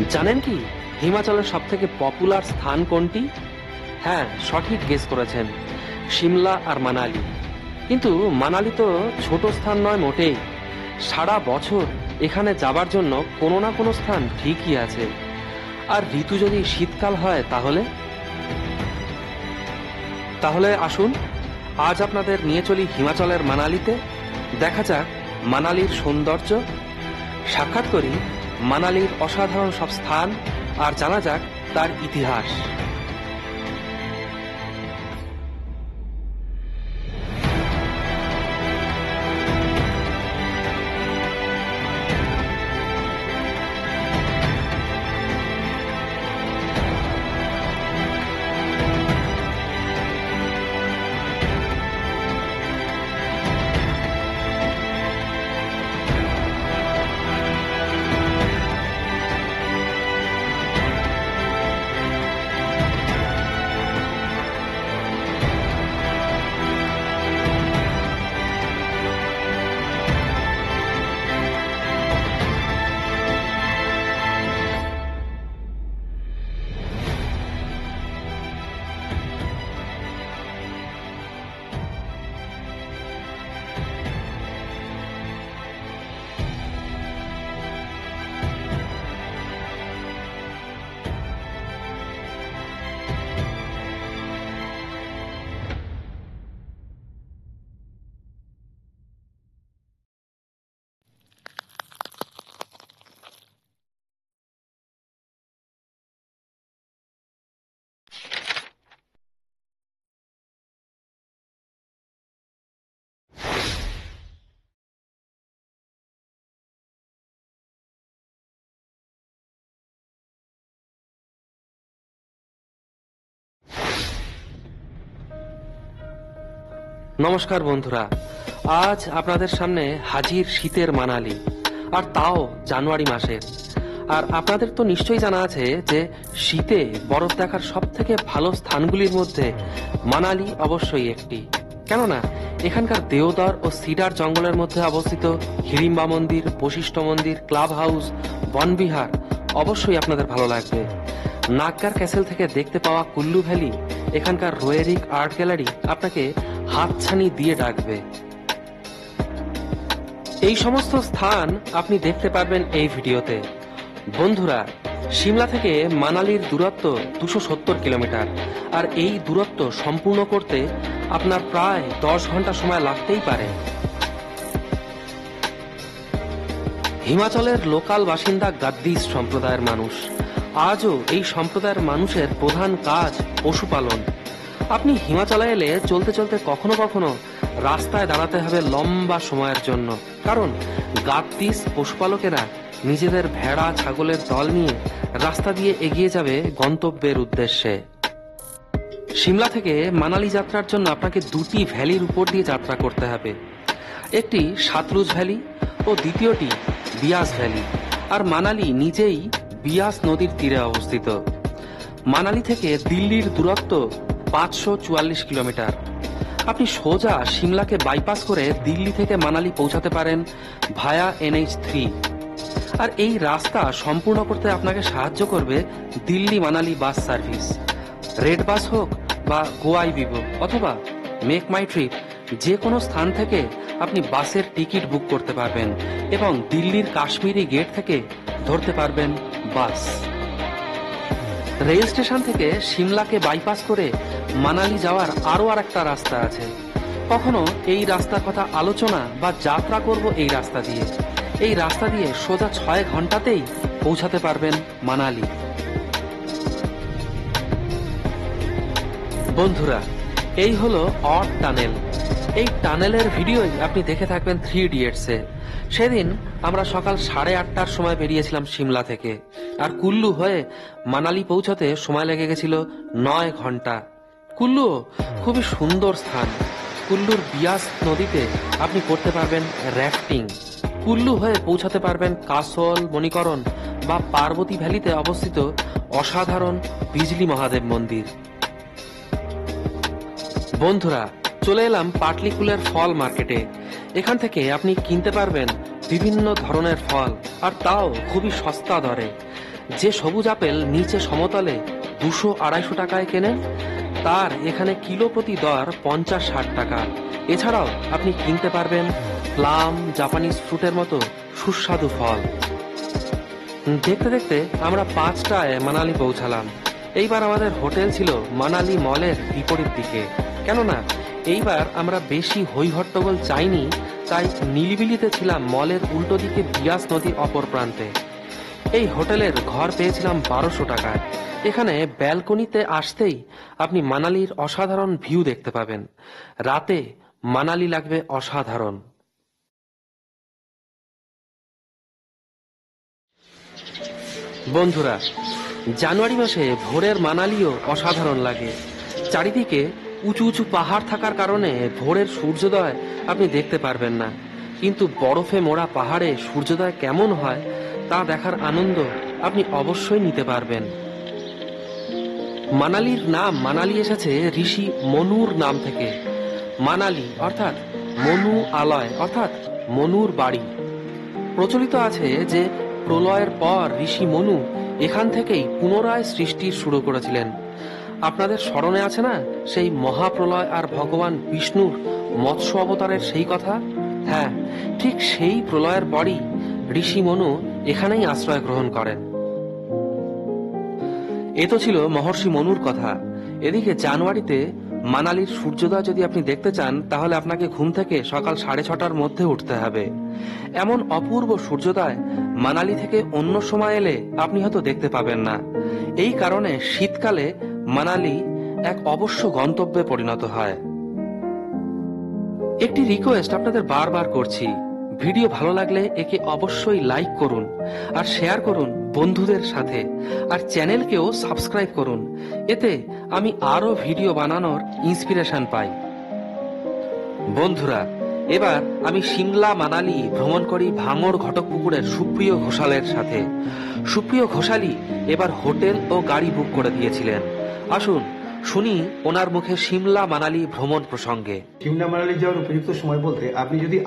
জানেন কি হিমাচলের সবথেকে পপুলার স্থান কোনটি? হ্যাঁ, সঠিক গেস করেছেন, সিমলা আর মানালি। কিন্তু মানালি তো ছোট স্থান নয় মোটেই। সারা বছর এখানে যাবার জন্য কোনো না কোনো স্থান ঠিকই আছে। আর ঋতু যদি শীতকাল হয় তাহলে তাহলে আসুন আজ আপনাদের নিয়ে চলি হিমাচলের মানালিতে। দেখা যাক মানালির সৌন্দর্য, সাক্ষাৎ করি মানালির অসাধারণ সব স্থান, আর জানা যাক তার ইতিহাস। নমস্কার বন্ধুরা, আজ আপনাদের সামনে হাজির শীতের মানালি, আর তাও জানুয়ারি মাসে। আর আপনাদের তো নিশ্চয়ই জানা আছে যে শীতে বরফ দেখার সব থেকে ভালো স্থানগুলির মধ্যে মানালি অবশ্যই একটি। কেননা এখানকার দেওদার ও সিডার জঙ্গলের মধ্যে অবস্থিত হিড়িম্বা মন্দির, বশিষ্ঠ মন্দির, ক্লাব হাউস, বনবিহার অবশ্যই আপনাদের ভালো লাগবে। নাগগার ক্যাসেল থেকে দেখতে পাওয়া কুল্লু ভ্যালি, এখানকার রোয়েরিক আর্ট গ্যালারি আপনাকে হাতছানি দিয়ে ডাকবে। এই সমস্ত স্থান আপনি দেখতে পারবেন এই ভিডিওতে। বন্ধুরা, সিমলা থেকে মানালির দূরত্ব 270 কিলোমিটার, আর এই দূরত্ব সম্পূর্ণ করতে আপনার প্রায় 10 ঘন্টা সময় লাগতেই পারে। হিমাচলের লোকাল বাসিন্দা গাদ্দিস সম্প্রদায়ের মানুষ। আজও এই সম্প্রদায়ের মানুষের প্রধান কাজ পশুপালন। আপনি হিমাচলে এলে চলতে চলতে কখনো কখনো রাস্তায় দাঁড়াতে হবে লম্বা সময়ের জন্য, কারণ গাদ্দিস পশুপালকেরা নিজেদের ভেড়া ছাগলের দল নিয়ে রাস্তা দিয়ে এগিয়ে যাবে গন্তব্যের উদ্দেশ্যে। সিমলা থেকে মানালি যাত্রার জন্য আপনাকে দুটি ভ্যালির উপর দিয়ে যাত্রা করতে হবে। একটি সাতলুজ ভ্যালি ও দ্বিতীয়টি বিয়াস ভ্যালি। আর মানালি নিজেই বিয়াস নদীর তীরে অবস্থিত। মানালি থেকে দিল্লির দূরত্ব 544 কিলোমিটার। আপনি সোজা সিমলাকে বাইপাস করে দিল্লি থেকে মানালি পৌঁছাতে পারেন ভায়া NH3। আর এই রাস্তা সম্পূর্ণ করতে আপনাকে সাহায্য করবে Delhi Manali bus service. Red bus হোক বা গোয়াই বিবো অথবা মেক মাই ট্রিপ, যে কোনো স্থান থেকে আপনি বাসের টিকিট বুক করতে পারবেন এবং দিল্লির কাশ্মীরি গেট থেকে ধরতে পারবেন বাস। রেল স্টেশন থেকে সিমলাকে বাইপাস করে মানালি যাওয়ার আরো একটা রাস্তা আছে। কখনো এই রাস্তার কথা আলোচনা বা যাত্রা করব এই রাস্তা দিয়ে। এই রাস্তা দিয়ে সোজা 6 ঘন্টাতেই পৌঁছাতে পারবেন মানালি। বন্ধুরা, এই হলো অট টানেল। এই টানেলের ভিডিওই আপনি দেখে থাকবেন 3 ইডিয়টসে। সেদিন আমরা সকাল 8:30টার সময় বেরিয়েছিলাম সিমলা থেকে, আর কুল্লু হয়ে মানালি পৌঁছাতে সময় লেগে গেছিল 9 ঘন্টা। কুল্লু খুবই সুন্দর স্থান। কুল্লুর বিয়াস নদীতে আপনি করতে পারবেন র্যাফটিং। কুল্লু হয়ে পৌঁছাতে পারবেন কাসল, মণিকরণ বা পার্বতী ভ্যালিতে অবস্থিত অসাধারণ বিজলি মহাদেব মন্দির। বন্ধুরা, চলে এলাম পাটলিকুলের ফল মার্কেটে। এখান থেকে আপনি কিনতে পারবেন বিভিন্ন ধরনের ফল, আর তাও খুবই সস্তা দরে। যে সবুজ আপেল নিচে সমতলে 200-250 টাকায় কেনেন, তার এখানে কিলো প্রতি দর 50-60 টাকা। এছাড়াও আপনি কিনতে পারবেন প্লাম, জাপানিজ ফ্রুটের মতো সুস্বাদু ফল। দেখতে দেখতে আমরা 5টায় মানালি পৌঁছালাম। এইবার আমাদের হোটেল ছিল মানালি মলের বিপরীত দিকে। কেননা এইবার আমরা বেশি হইহট্টগোল চাইনি, তাই নিলিবিলিতে ছিলাম মলের উল্টো দিকে বিয়াস নদীর অপর প্রান্তে। এই হোটেলের ঘর পেয়েছিলাম 1200 টাকায়। এখানে ব্যালকনিতে আসতেই আপনি মানালির অসাধারণ ভিউ দেখতে পাবেন। রাতে মানালি লাগবে অসাধারণ। বন্ধুরা, জানুয়ারি মাসে ভোরের মানালিও অসাধারণ লাগে। চারিদিকে উঁচু উঁচু পাহাড় থাকার কারণে ভোরের সূর্যোদয় আপনি দেখতে পারবেন না, কিন্তু বরফে মোড়া পাহাড়ে সূর্যোদয় কেমন হয় তা দেখার আনন্দ আপনি অবশ্যই নিতে পারবেন। মানালির নাম মানালি এসেছে ঋষি মনুর নাম থেকে। মানালি অর্থাৎ মনু আলয় অর্থাৎ মনুর বাড়ি। প্রচলিত আছে যে প্রলয়ের পর ঋষি মনু এখান থেকেই পুনরায় সৃষ্টির শুরু করেছিলেন। আপনাদের স্মরণে আছে না সেই মহাপ্রলয় আর ভগবান বিষ্ণুর মৎস্য অবতারের সেই কথা? হ্যাঁ, ঠিক সেই প্রলয়ের পরই ঋষি মনু এখানেই আশ্রয় গ্রহণ করেন। এ তো ছিল মহর্ষি মনুর কথা। এদিকে জানুয়ারিতে মানালির সূর্যোদয় যদি আপনি দেখতে চান, তাহলে আপনাকে ঘুম থেকে সকাল 6:30টার মধ্যে উঠতে হবে। এমন অপূর্ব সূর্যোদয় মানালি থেকে অন্য সময় এলে আপনি হয়তো দেখতে পাবেন না। এই কারণে শীতকালে মানালি এক অবশ্য গন্তব্যে পরিণত হয়। একটি রিকোয়েস্ট আপনাদের বারবার করছি, ভিডিও ভালো লাগলে একে অবশ্যই লাইক করুন আর শেয়ার করুন বন্ধুদের সাথে, আর চ্যানেলকেও সাবস্ক্রাইব করুন। এতে আমি আরো ভিডিও বানানোর ইন্সপিরেশন পাই। বন্ধুরা, এবার আমি সিমলা মানালি ভ্রমণ করি ভাঙড় ঘটকপুকুরের সুপ্রিয় ঘোষালের সাথে। সুপ্রিয় ঘোষালি এবার হোটেল ও গাড়ি বুক করে দিয়েছিলেন। আসুন শুনি ওনার মুখে সিমলা মানালি ভ্রমণ প্রসঙ্গে। সিমলা মানালি যাওয়ার উপযুক্ত সময় বলতে আপনি যদি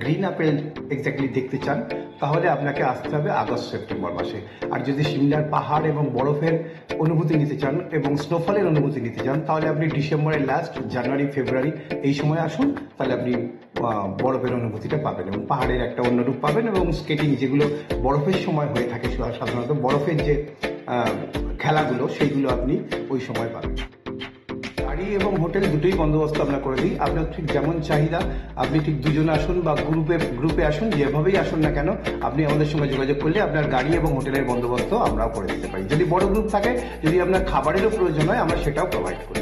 গ্রিন আপেল এক্স্যাক্টলি দেখতে চান, তাহলে আপনাকে আসতে হবে আগস্ট-সেপ্টেম্বর মাসে। আর যদি সিমলার পাহাড় এবং বরফের অনুভূতি নিতে চান এবং স্নোফলের অনুভূতি নিতে চান, তাহলে আপনি ডিসেম্বরের লাস্ট, জানুয়ারি, ফেব্রুয়ারি এই সময় আসুন। তাহলে আপনি বরফের অনুভূতিটা পাবেন এবং পাহাড়ের একটা অন্য রূপ পাবেন, এবং স্কেটিং যেগুলো বরফের সময় হয়ে থাকে, সাধারণত বরফের যে খেলাগুলো সেইগুলো আপনি ওই সময় পাবেন। গাড়ি এবং হোটেল দুটোই বন্দোবস্ত আমরা করে দিই। আপনার ঠিক যেমন চাহিদা, আপনি ঠিক দুজনে আসুন বা গ্রুপে আসুন, যেভাবেই আসুন না কেন, আপনি আমাদের সঙ্গে যোগাযোগ করলে আপনার গাড়ি এবং হোটেলের বন্দোবস্ত আমরাও করে দিতে পারি। যদি বড় গ্রুপ থাকে, যদি আপনার খাবারেরও প্রয়োজন হয়, আমরা সেটাও প্রোভাইড করি।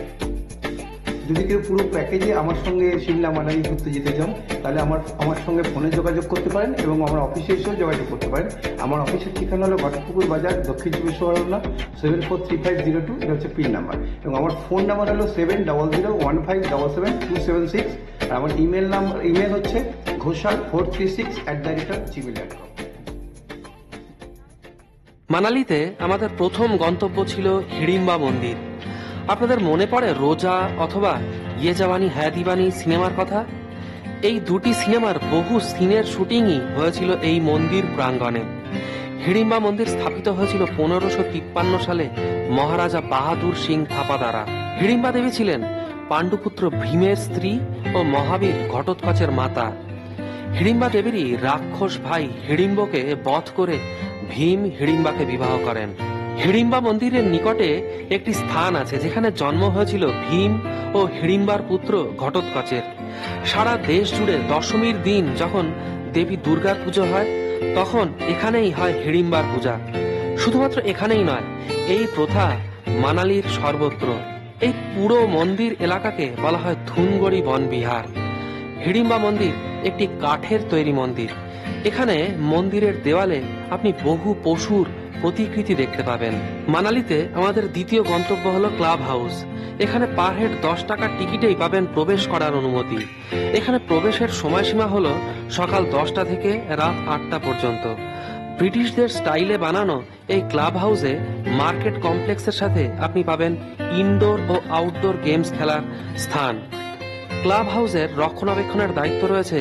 যদি কেউ পুরো প্যাকেজে আমার সঙ্গে সিমলা মানালি ঘুরতে যেতে চান, তাহলে আমার সঙ্গে ফোনে যোগাযোগ করতে পারেন এবং আমার অফিসে এসেও যোগাযোগ করতে পারেন। আমার অফিসের ঠিকানা হলো ঘটকপুকুর বাজার, দক্ষিণ 24পরগনা 743502, এটা হচ্ছে পিন নাম্বার। এবং আমার ফোন নাম্বার হলো 7001577276। আর আমার ইমেল হচ্ছে ghoshal436@gmail.com। মানালিতে আমাদের প্রথম গন্তব্য ছিল হিড়িম্বা মন্দির। আপনাদের মনে পড়ে রোজা অথবা ইয়ে জাওয়ানি হ্যায় দিওয়ানি সিনেমার কথা? এই দুটি সিনেমার বহু সিনের শুটিংই হয়েছিল এই মন্দির প্রাঙ্গণে। হিড়িম্বা মন্দির স্থাপিত হয়েছিল 1553 সালে মহারাজা বাহাদুর সিং থাপা দ্বারা। হিড়িম্বা দেবী ছিলেন পাণ্ডুপুত্র ভীমের স্ত্রী ও মহাবীর ঘটোৎকচের মাতা। হিড়িম্বা দেবীরই রাক্ষস ভাই হিড়িম্বকে বধ করে ভীম হিড়িম্বাকে বিবাহ করেন। হিড়িম্বা মন্দিরের নিকটে একটি স্থান আছে যেখানে জন্ম হয়েছিল ভীম ও হিড়িম্বার পুত্র ঘটোৎকচের। সারা দেশ জুড়ে দশমীর দিন যখন দেবী দুর্গার পুজো হয়, তখন এখানেই হয় হিড়িম্বার পূজা। শুধুমাত্র এখানেই নয়, এই প্রথা মানালির সর্বত্র। এই পুরো মন্দির এলাকাকে বলা হয় ধুনগড়ি বন বিহার। হিড়িম্বা মন্দির একটি কাঠের তৈরি মন্দির। এখানে মন্দিরের দেওয়ালে আপনি বহু পশুর প্রতিকৃতি দেখতে পাবেন। মানালিতে আমাদের দ্বিতীয় গন্তব্য হলো ক্লাব হাউস। এখানে পার হেড 10 টাকার টিকিটেই পাবেন প্রবেশ করার অনুমতি। এখানে প্রবেশের সময়সীমা হলো সকাল 10টা থেকে রাত 8টা পর্যন্ত। ব্রিটিশদের স্টাইলে বানানো এই ক্লাব হাউসে মার্কেট কমপ্লেক্সের সাথে আপনি পাবেন ইনডোর ও আউটডোর গেমস খেলার স্থান। ক্লাব হাউসের রক্ষণাবেক্ষণের দায়িত্ব রয়েছে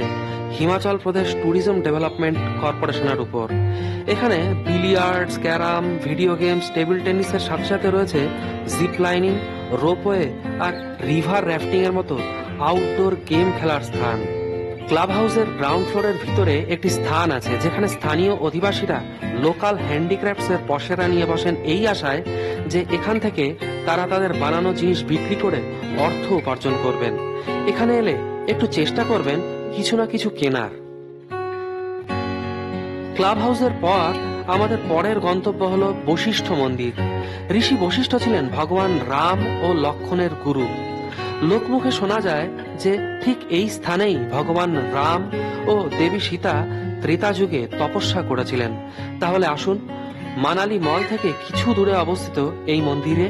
হিমাচল প্রদেশ ট্যুরিজম ডেভেলপমেন্ট কর্পোরেশনের উপর। এখানে billiards, carrom, video games, table টেনিসের সাথে সাথে রয়েছে জিপ লাইনিং, রোপওয়ে আর রিভার র্যাফটিং এর মতো আউটডোর গেম খেলার স্থান। ক্লাব হাউসের গ্রাউন্ড ফ্লোরের ভিতরে একটি স্থান আছে যেখানে স্থানীয় অধিবাসীরা লোকাল হ্যান্ডিক্রাফটস এর পসরা নিয়ে বসেন এই আশায় যে এখান থেকে তারা তাদের বানানো জিনিস বিক্রি করে অর্থ উপার্জন করবেন। এখানে এলে একটু চেষ্টা করবেন কিছু না কিছু কেনার। ক্লাব হাউসের পর আমাদের পরের গন্তব্য হলো বশিষ্ঠ মন্দির। ঋষি বশিষ্ঠ ছিলেন ভগবান রাম ও লক্ষ্মণের গুরু। লোকমুখে শোনা যায় যে ঠিক এই স্থানেই ভগবান রাম ও দেবী সীতা ত্রেতা যুগে তপস্যা করেছিলেন। তাহলে আসুন, মানালি মল থেকে কিছু দূরে অবস্থিত এই মন্দিরে।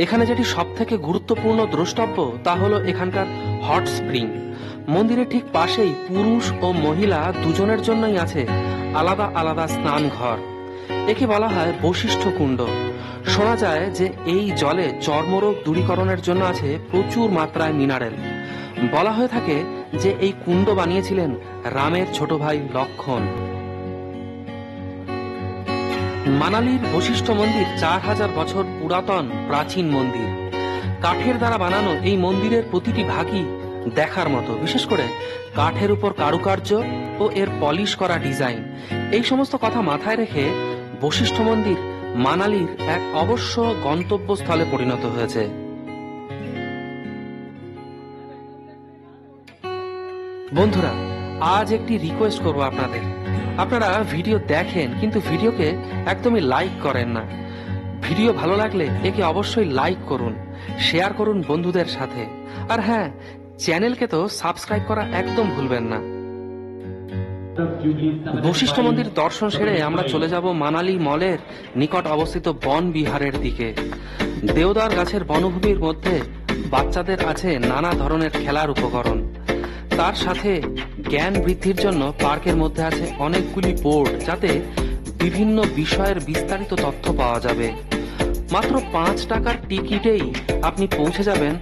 এখানে যেটি সব থেকে গুরুত্বপূর্ণ দ্রষ্টব্য তা হলো এখানকার হট স্প্রিং। মন্দিরের ঠিক পাশেই পুরুষ ও মহিলা দুজনের জন্যই আছে আলাদা আলাদা স্নান ঘর। একে বলা হয় বশিষ্ঠ কুণ্ড। শোনা যায় যে এই জলে চর্মরোগ দূরীকরণের জন্য আছে প্রচুর মাত্রায় মিনারেল। বলা হয়ে থাকে যে এই কুণ্ড বানিয়েছিলেন রামের ছোট ভাই লক্ষ্মণ। মানালির বশিষ্ঠ মন্দির 4000 বছর পুরাতন প্রাচীন মন্দির। কাঠের দ্বারা বানানো এই মন্দিরের প্রতিটি ভাগই দেখার মতো, বিশেষ করে কাঠের উপর কারুকার্য ও এর পলিশ করা ডিজাইন। এই সমস্ত কথা মাথায় রেখে বশিষ্ঠ মন্দির মানালির এক অবশ্য গন্তব্যস্থলে পরিণত হয়েছে। বন্ধুরা, আজ একটি রিকোয়েস্ট করব আপনাদের। আপনারা ভিডিও দেখেন কিন্তু ভিডিওকে একদমই লাইক করেন না। ভিডিও ভালো লাগলে একে অবশ্যই লাইক করুন, শেয়ার করুন বন্ধুদের সাথে। আর হ্যাঁ, চ্যানেলকে তো সাবস্ক্রাইব করা একদম ভুলবেন না। বশিষ্ঠ মন্দির দর্শন সেরে আমরা চলে যাব মানালি মলের নিকট অবস্থিত বন বিহারের দিকে। দেওদার গাছের বনভূমির মধ্যে বাচ্চাদের আছে নানা ধরনের খেলার উপকরণ। তার সাথে জ্ঞান বৃদ্ধির জন্য পার্কের মধ্যে আছে অনেকগুলি বোর্ড, যাতে বিভিন্ন বিষয়ের বিস্তারিত তথ্য পাওয়া যাবে। মাত্র 5 টাকার টিকিটেই আপনি পৌঁছে যাবেন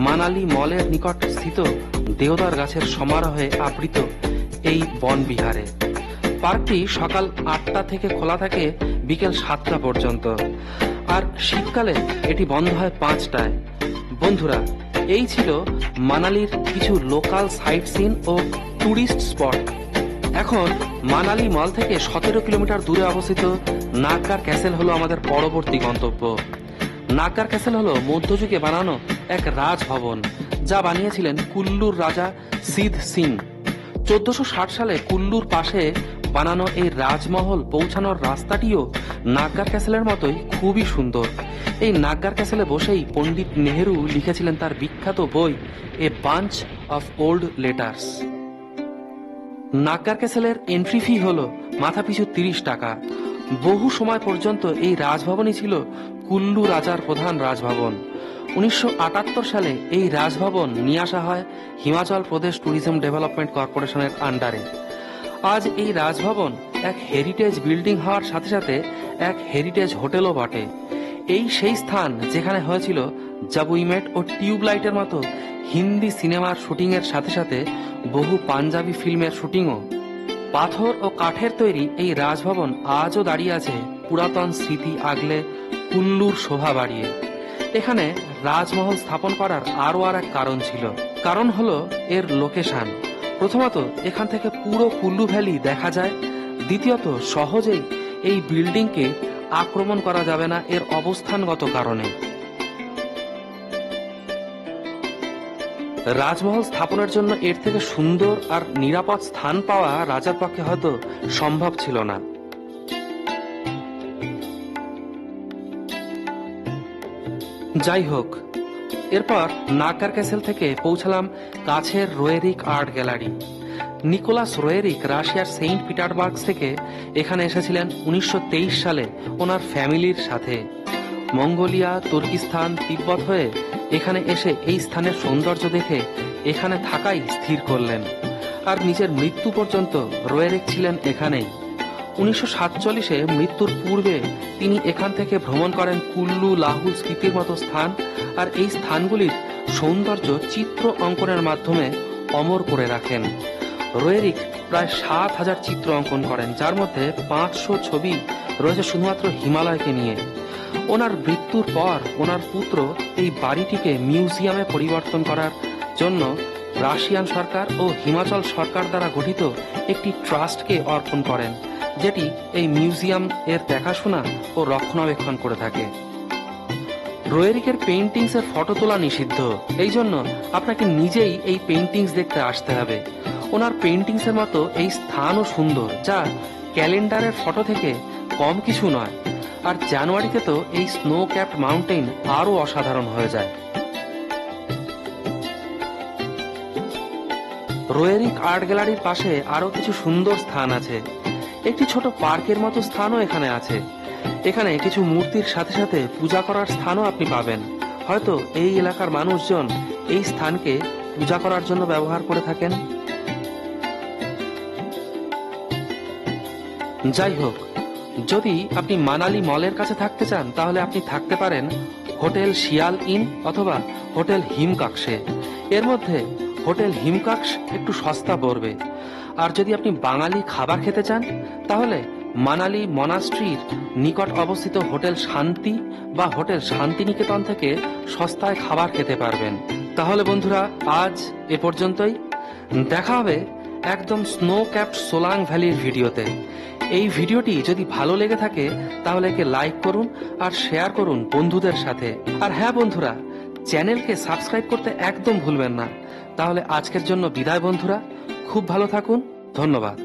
মানালি মলের নিকট স্থিত দেওদার গাছের সমারোহে আবৃত এই বন বিহারে। পার্কটি সকাল 8টা থেকে খোলা থাকে বিকেল 7টা পর্যন্ত, আর শীতকালে এটি বন্ধ হয় 5টায়। বন্ধুরা, এই ছিল মানালির কিছু লোকাল সাইট সিন ও টুরিস্ট স্পট। এখন মানালি মল থেকে 17 কিলোমিটার দূরে অবস্থিত নাগগার ক্যাসেল হলো আমাদের পরবর্তী গন্তব্য। নাগগার ক্যাসেল হলো মধ্যযুগে বানানো এক রাজভবন, যা বানিয়েছিলেন কুল্লুর রাজা সিদ্ধ সিং। 1460 সালে কুল্লুর পাশে বানানো এই রাজমহল পৌঁছানোর রাস্তাটিও নাগগার ক্যাসেলের মতোই খুবই সুন্দর। এই নাগগার ক্যাসেলে বসেই পণ্ডিত নেহেরু লিখেছিলেন তার বিখ্যাত বই a bunch of old letters. Naggar ক্যাসেলের এন্ট্রি ফি হলো মাথাপিছু 30 টাকা। বহু সময় পর্যন্ত এই রাজভবনই ছিল কুল্লু রাজার প্রধান রাজভবন। 1978 সালে এই রাজভবন নিয়ে আসা হয় হিমাচল প্রদেশ ট্যুরিজম ডেভেলপমেন্ট কর্পোরেশনের আন্ডারে। আজ এই রাজভবন এক হেরিটেজ বিল্ডিং হওয়ার সাথে সাথে এক হেরিটেজ হোটেলও বটে। এই সেই স্থান যেখানে হয়েছিল জব উই মেট ও টিউবলাইটের মতো হিন্দি সিনেমার শুটিং এর সাথে সাথে বহু পাঞ্জাবি ফিল্মের শুটিংও। পাথর ও কাঠের তৈরি এই রাজভবন আজও দাঁড়িয়ে আছে পুরাতন স্মৃতি আগলে কুল্লুর শোভা বাড়িয়ে। এখানে রাজমহল স্থাপন করার আরো এক কারণ ছিল। কারণ হলো এর লোকেশন। প্রথমত, এখান থেকে পুরো কুল্লু ভ্যালি দেখা যায়। দ্বিতীয়ত, সহজেই এই বিল্ডিংকে আক্রমণ করা যাবে না এর অবস্থানগত কারণে। রাজমহল স্থাপনের জন্য এর থেকে সুন্দর আর নিরাপদ স্থান পাওয়া রাজার পক্ষে হয়তো সম্ভব ছিল না। যাই হোক, এরপর নাগগার ক্যাসেল থেকে পৌঁছালাম কাছের রোয়েরিক আর্ট গ্যালারি। নিকোলাস রোয়েরিক রাশিয়ার সেন্ট পিটারবার্গ থেকে এখানে এসেছিলেন 1923 সালে ওনার ফ্যামিলির সাথে। মঙ্গোলিয়া, তুর্কিস্তান, তিব্বত হয়ে এখানে এসে এই স্থানের সৌন্দর্য দেখে এখানে থাকাই স্থির করলেন, আর নিজের মৃত্যু পর্যন্ত রোয়েরিক ছিলেন এখানেই। 1947-এ মৃত্যুর পূর্বে তিনি এখান থেকে ভ্রমণ করেন কুল্লু, লাহুল স্পিতির মতো স্থান, আর এই স্থানগুলির সৌন্দর্য চিত্র অঙ্কনের মাধ্যমে অমর করে রাখেন। রোয়েরিক প্রায় 7,000 চিত্র অঙ্কন করেন, যার মধ্যে 500 ছবি রয়েছে শুধুমাত্র হিমালয়কে নিয়ে। ওনার মৃত্যুর পর ওনার পুত্র এই বাড়িটিকে মিউজিয়ামে পরিবর্তন করার জন্য রাশিয়ান সরকার ও হিমাচল সরকার দ্বারা গঠিত একটি ট্রাস্টকে অর্পণ করেন, যেটি এই মিউজিয়াম এর দেখাশোনা ও রক্ষণাবেক্ষণ করে থাকে। রোয়েরিকের পেইন্টিংস এর ফটো তোলা নিষিদ্ধ, এই জন্য আপনাকে নিজেই এই পেইন্টিংস দেখতে আসতে হবে। ওনার পেইন্টিংস এর মতো এই স্থানও সুন্দর, যা ক্যালেন্ডারের ফটো থেকে কম কিছু নয়। আর জানুয়ারিতে তো এই স্নো ক্যাপড মাউন্টেন আরো অসাধারণ হয়ে যায়। রোয়েরিক আর্ট গ্যালারির পাশে আরো কিছু সুন্দর স্থান আছে। একটি ছোট পার্কের মতো স্থানও এখানে আছে। এখানে কিছু মূর্তির সাথে সাথে পূজা করার স্থানও আপনি পাবেন। হয়তো এই এলাকার মানুষজন এই স্থানকে পূজা করার জন্য ব্যবহার করে থাকেন। যাই হোক, যদি আপনি মানালি মলের কাছে থাকতে চান তাহলে আপনি থাকতে পারেন হোটেল শিয়াল ইন অথবা হোটেল হিমকাক্সে। এর মধ্যে হোটেল হিমকাক্স একটু সস্তা পড়বে। আর যদি আপনি বাঙালি খাবার খেতে চান তাহলে মানালি মনাস্ট্রির নিকট অবস্থিত হোটেল শান্তি বা হোটেল শান্তিনিকেতন থেকে সস্তায় খাবার খেতে পারবেন। তাহলে বন্ধুরা, আজ এ পর্যন্তই। দেখা হবে একদম স্নো ক্যাপড সোলাং ভ্যালির ভিডিওতে। এই ভিডিওটি যদি ভালো লেগে থাকে তাহলে একে লাইক করুন আর শেয়ার করুন বন্ধুদের সাথে। আর হ্যাঁ বন্ধুরা, চ্যানেলকে সাবস্ক্রাইব করতে একদম ভুলবেন না। তাহলে আজকের জন্য বিদায় বন্ধুরা, খুব ভালো থাকুন, ধন্যবাদ।